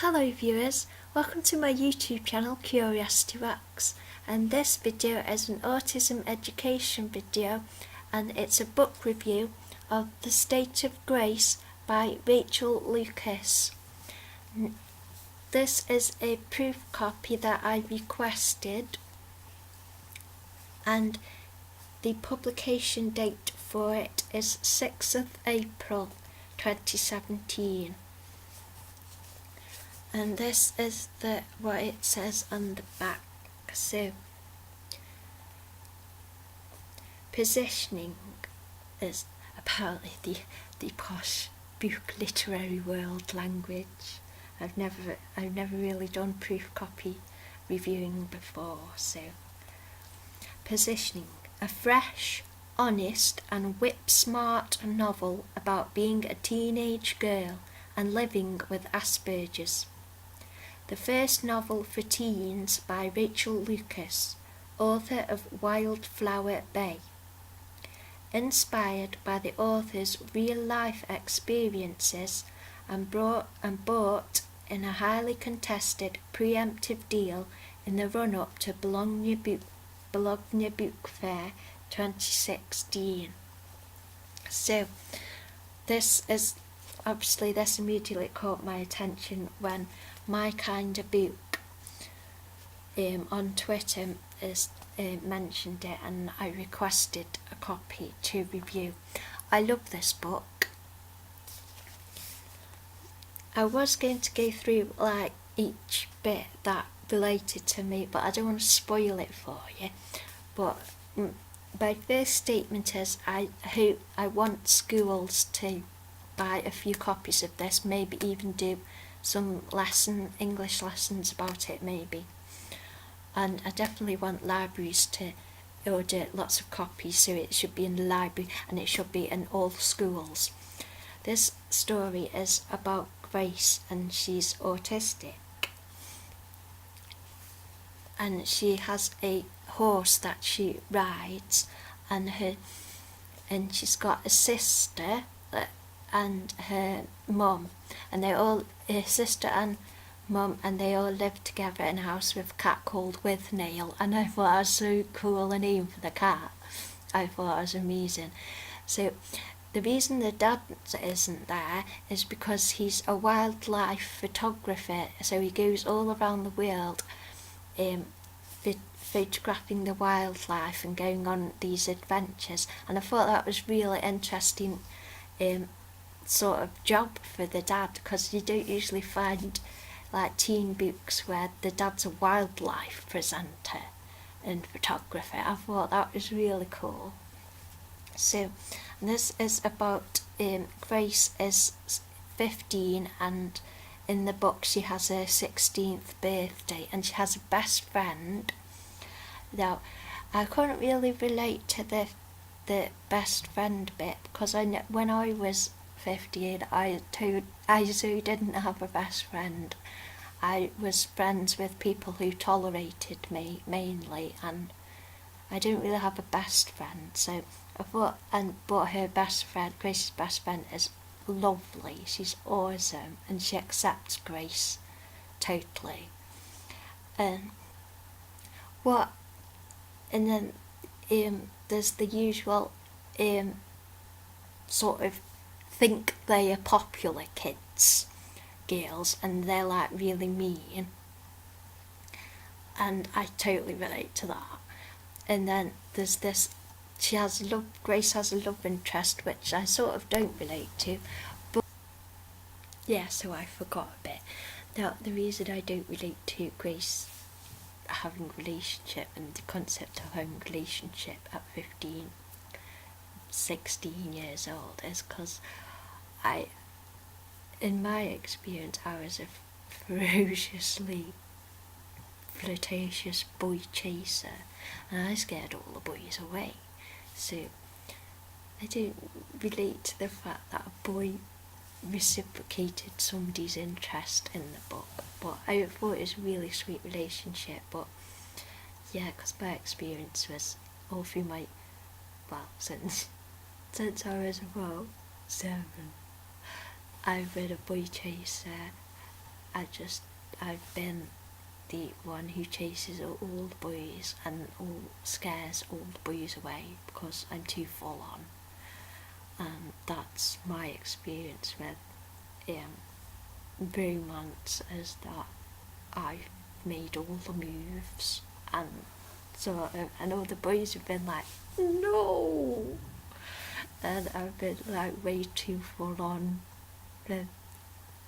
Hello viewers, welcome to my YouTube channel Curiosity Rocks, and this video is an autism education video and it's a book review of The State of Grace by Rachael Lucas. This is a proof copy that I requested and the publication date for it is 6th of April 2017. And this is what it says on the back. So, positioning is apparently the posh book literary world language. I've never really done proof copy reviewing before. So, positioning, a fresh, honest and whip-smart novel about being a teenage girl and living with Asperger's. The first novel for teens by Rachael Lucas, author of Wildflower Bay. Inspired by the author's real-life experiences and bought in a highly contested preemptive deal in the run-up to Bologna Book Fair 2016. So, this immediately caught my attention when my kind of book on Twitter mentioned it, and I requested a copy to review. I love this book. I was going to go through like each bit that related to me, but I don't want to spoil it for you. But my first statement is I want schools to buy a few copies of this, maybe even do some English lessons about it maybe. And I definitely want libraries to order lots of copies, so it should be in the library and it should be in all schools. This story is about Grace, and she's autistic. And she has a horse that she rides, and she's got a sister and her mum, and her sister and mum, and they all live together in a house with a cat called Withnail, and I thought that was so cool a name for the cat. I thought it was amazing. So the reason the dad isn't there is because he's a wildlife photographer, so he goes all around the world photographing the wildlife and going on these adventures, and I thought that was really interesting sort of job for the dad, because you don't usually find like teen books where the dad's a wildlife presenter and photographer. I thought that was really cool. So this is about Grace is 15, and in the book she has her 16th birthday, and she has a best friend. Now I couldn't really relate to the best friend bit, because when I was 15 I so didn't have a best friend. I was friends with people who tolerated me mainly, and I didn't really have a best friend. So I thought, but her best friend, Grace's best friend, is lovely. She's awesome, and she accepts Grace totally. And then there's the usual sort of think they are popular kids, girls, and they're like really mean, and I totally relate to that. And then there's this, Grace has a love interest which I sort of don't relate to, but yeah, so I forgot a bit. Now the reason I don't relate to Grace having a relationship and the concept of having a relationship at 16 years old is because in my experience, I was a ferociously flirtatious boy chaser, and I scared all the boys away. So I don't relate to the fact that a boy reciprocated somebody's interest in the book, but I thought it was a really sweet relationship. But yeah, because my experience was all through since I was about 7, I've been a boy chaser I've been the one who chases all the boys and scares all the boys away because I'm too full on. And that's my experience with romance, is that I've made all the moves, and so and all the boys have been like, no, and I've been like way too full on with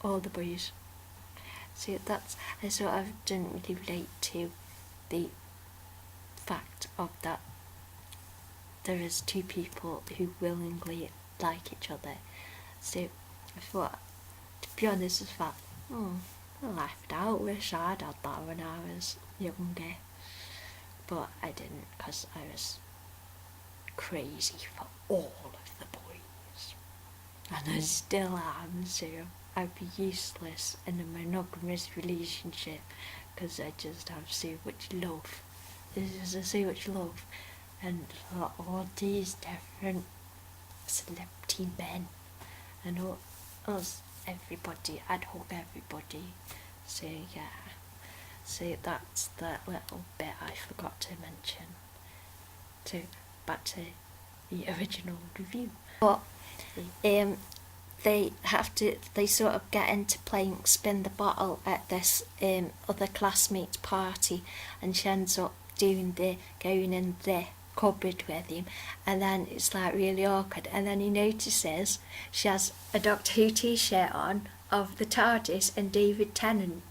all the boys. So I sort of didn't really relate to the fact of that there is two people who willingly like each other. So I thought, to be honest, I thought, I left out, wish I'd had that when I was younger. But I didn't, because I was crazy for all of the boys. And I still am, so I'd be useless in a monogamous relationship, because I just have so much love. There's just so much love, and for all these different celebrity men, and all us, everybody, I'd hug everybody. So yeah, so that's that little bit I forgot to mention. So back to the original review. But they sort of get into playing spin the bottle at this other classmate's party, and she ends up going in the cupboard with him, and then it's like really awkward, and then he notices she has a Doctor Who t-shirt on of the TARDIS and David Tennant.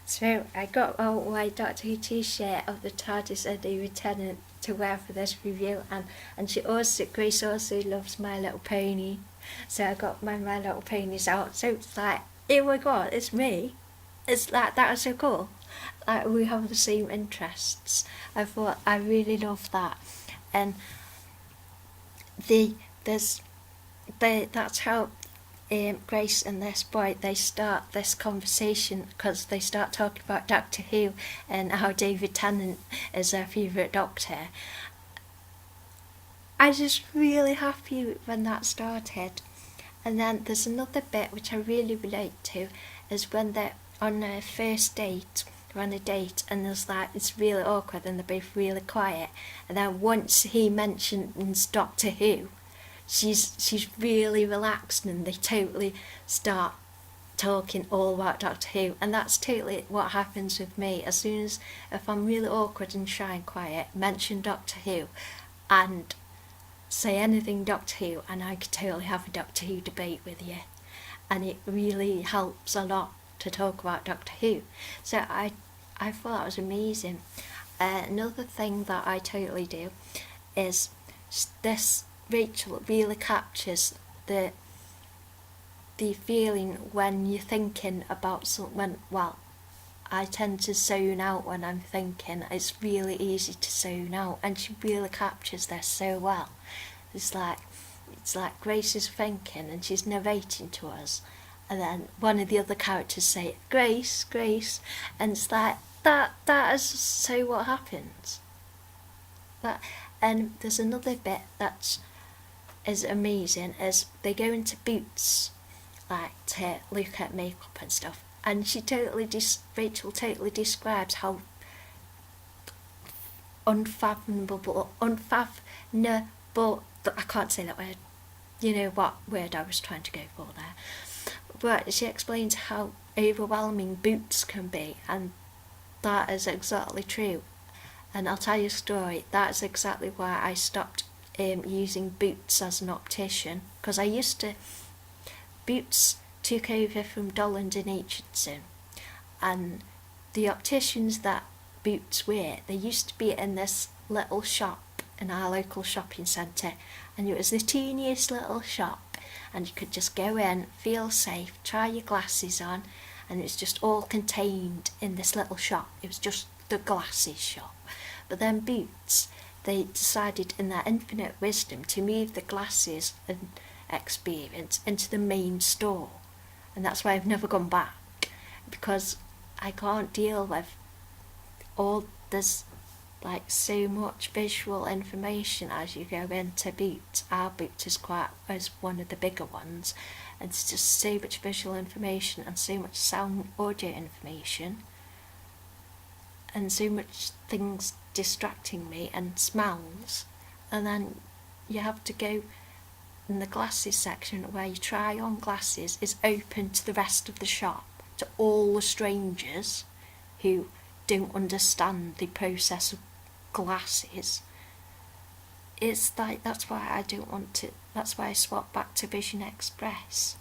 So I got out my Doctor Who t-shirt of the TARDIS and David Tennant to wear for this review, and Grace also loves My Little Pony, so I got my Little Ponies out. So it's like, oh my god, it's me. It's like, that was so cool. Like, we have the same interests. I thought, I really love that. And that's how Grace and this boy, they start this conversation, because they start talking about Doctor Who and how David Tennant is their favourite Doctor. I was just really happy when that started. And then there's another bit which I really relate to, is when they're on a first date, they're on a date, and there's like, it's really awkward and they're both really quiet, and then once he mentions Doctor Who, she's really relaxed, and they totally start talking all about Doctor Who. And that's totally what happens with me. As soon as, if I'm really awkward and shy and quiet, mention Doctor Who and say anything Doctor Who, and I could totally have a Doctor Who debate with you, and it really helps a lot to talk about Doctor Who. So I thought that was amazing. Another thing that I totally do is this, Rachael really captures the feeling when you're thinking about something. Well, I tend to zone out when I'm thinking. It's really easy to zone out, and she really captures this so well. It's like Grace is thinking and she's narrating to us, and then one of the other characters say, Grace, Grace, and it's like, that is so what happens. And there's another bit that is amazing, is they go into Boots, like, to look at makeup and stuff, and Rachael totally describes how unfathomable, I can't say that word, you know what word I was trying to go for there, but she explains how overwhelming Boots can be, and that is exactly true. And I'll tell you a story, that's exactly why I stopped using Boots as an optician, because Boots took over from Dolland and Aitchison, and the opticians that Boots were, they used to be in this little shop in our local shopping centre, and it was the teeniest little shop, and you could just go in, feel safe, try your glasses on, and it was just all contained in this little shop. It was just the glasses shop. But then Boots, they decided in their infinite wisdom to move the glasses and experience into the main store, and that's why I've never gone back, because I can't deal with all this, like, so much visual information as you go into Boots. Our Boots is one of the bigger ones, and it's just so much visual information and so much sound audio information and so much things distracting me and smells. And then you have to go in the glasses section where you try on glasses is open to the rest of the shop, to all the strangers who don't understand the process of glasses. It's like, that's why I swapped back to Vision Express.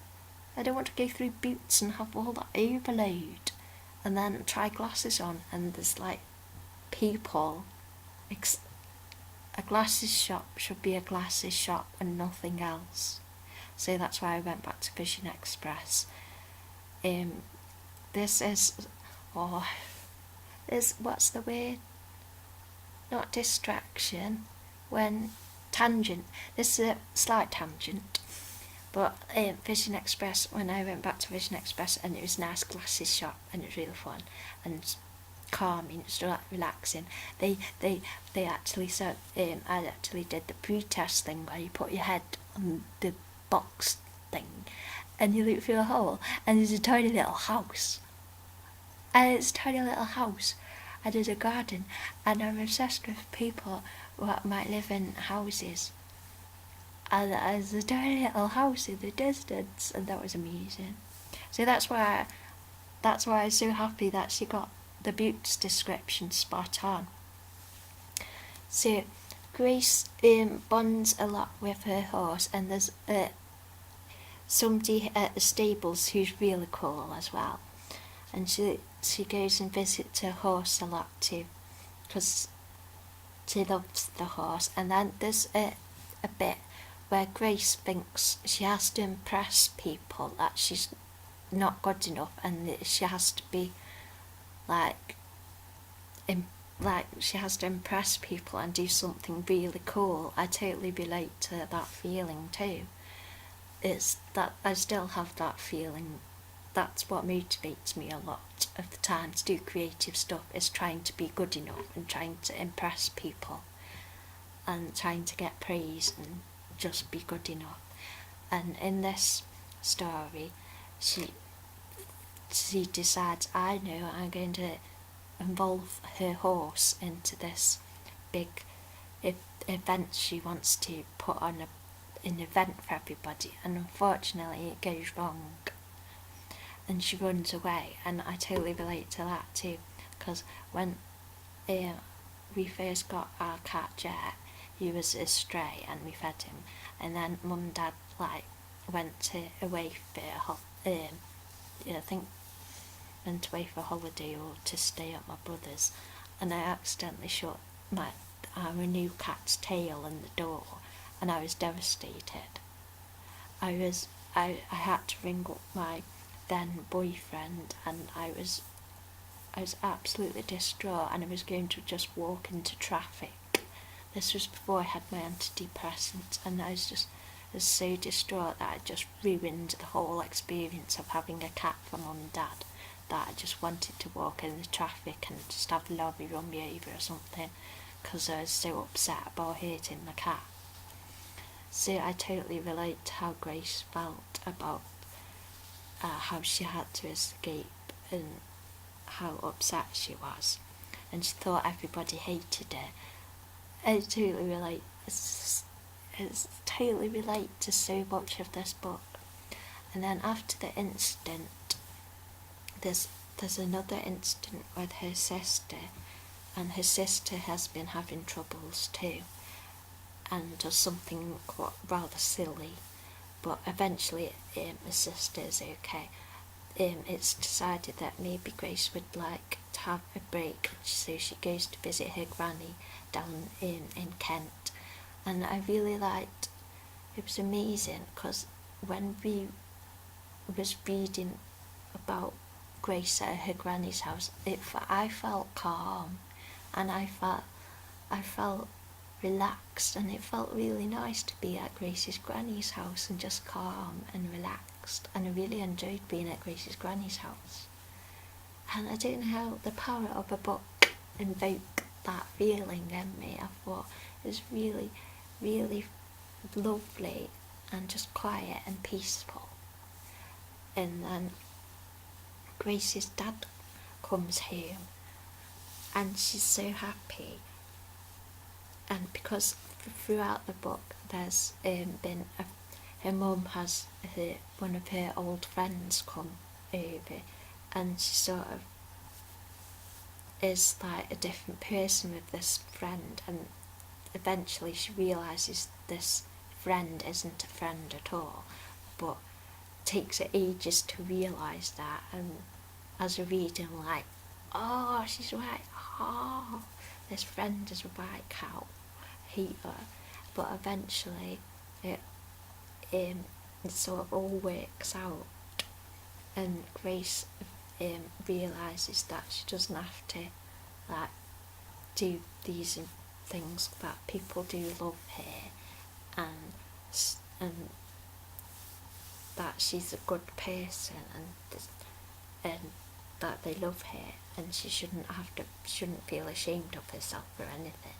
I don't want to go through Boots and have all that overload and then try glasses on, and there's like people. A glasses shop should be a glasses shop and nothing else. So that's why I went back to Vision Express. This is, what's the word? Not distraction, when tangent. This is a slight tangent, but Vision Express, when I went back to Vision Express, and it was a nice glasses shop, and it was really fun and calming, it's like relaxing. They actually said, I actually did the pre-test thing where you put your head on the box thing and you look through a hole, and there's a tiny little house. And it's a tiny little house. I did a garden, and I'm obsessed with people that might live in houses. And there's a tiny little house in the distance, and that was amazing. So that's why I'm so happy that she got the Boots description spot on. So Grace bonds a lot with her horse, and there's somebody at the stables who's really cool as well, and she goes and visits her horse a lot too, because she loves the horse. And then there's a bit where Grace thinks she has to impress people, that she's not good enough, and that she has to be like she has to impress people and do something really cool. I totally relate to that feeling too. It's that I still have that feeling. That's what motivates me a lot of the time to do creative stuff, is trying to be good enough and trying to impress people and trying to get praise and just be good enough. And in this story, she decides, I'm going to involve her horse into this big event. She wants to put on an event for everybody, and unfortunately it goes wrong and she runs away. And I totally relate to that too, because when we first got our cat Jet, he was a stray and we fed him, and then Mum and Dad went away for I think went away for holiday or to stay at my brother's, and I accidentally shut our new cat's tail in the door, and I was devastated. I had to ring up my then boyfriend, and I was absolutely distraught, and I was going to just walk into traffic. This was before I had my antidepressants, and I was so distraught that I just ruined the whole experience of having a cat for Mum and Dad, that I just wanted to walk in the traffic and just have a lorry run me over or something, because I was so upset about hurting the cat. So I totally relate to how Grace felt about how she had to escape and how upset she was, and she thought everybody hated her. I totally relate. It's totally relate to so much of this book. And then after the incident, there's another incident with her sister, and her sister has been having troubles too, and does something rather silly, but eventually her sister is okay. It's decided that maybe Grace would like to have a break, so she goes to visit her granny down in Kent. And I really liked, it was amazing, because when we was reading about Grace at her granny's house, I felt calm, and I felt relaxed, and it felt really nice to be at Grace's granny's house and just calm and relaxed, and I really enjoyed being at Grace's granny's house. And I don't know how the power of a book invoked that feeling in me. I thought it was really, really lovely and just quiet and peaceful. and then Grace's dad comes home and she's so happy, and because throughout the book there's been her mum has one of her old friends come over, and she sort of is like a different person with this friend, and eventually she realises this friend isn't a friend at all, but takes her ages to realise that, and as a reader I'm like, oh, she's right, oh, this friend is a white cow, I hate her. But eventually it sort of all works out, and Grace realises that she doesn't have to like do these things, that people do love her, and that she's a good person, and that they love her, and she shouldn't feel ashamed of herself or anything.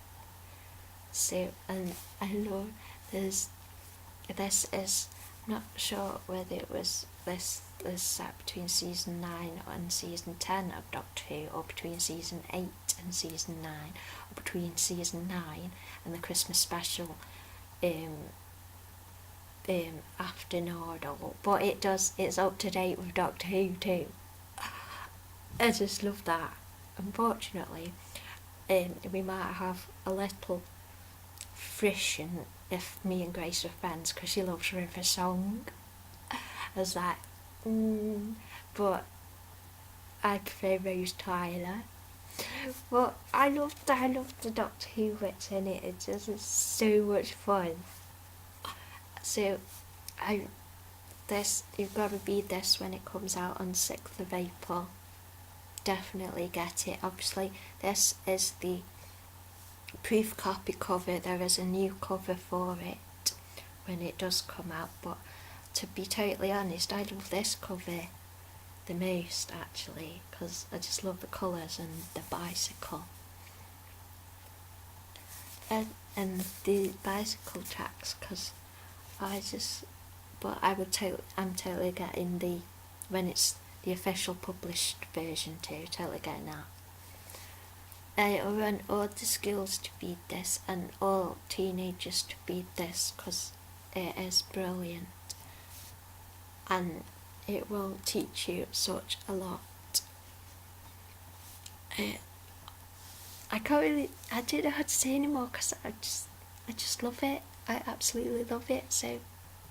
So, and I love this is not sure whether it was this set between season 9 and season 10 of Doctor Who, or between season 8 and season 9, or between season 9 and the Christmas special after Nordal, but it's up to date with Doctor Who too. I just love that. Unfortunately, we might have a little friction if me and Grace are friends, because she loves River Song. I was like, but I prefer Rose Tyler. But I love the Doctor Who bits in it. It's just so much fun. So you've got to read this when it comes out on 6th of April. Definitely get it. Obviously, this is the proof copy cover. There is a new cover for it when it does come out, but to be totally honest, I love this cover the most actually, because I just love the colours and the bicycle and the bicycle tracks, because I'm totally getting when it's the official published version too, totally getting that. I want all the schools to read this and all teenagers to read this, because it is brilliant and it will teach you such a lot. I don't know how to say anymore, because I just love it. I absolutely love it. So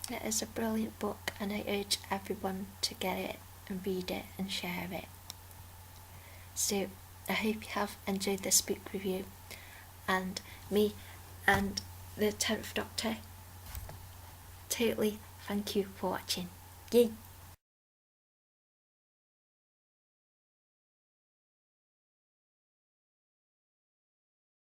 it is a brilliant book, and I urge everyone to get it and read it and share it. So I hope you have enjoyed this book review, and me and the 10th Doctor. Totally thank you for watching. Yay!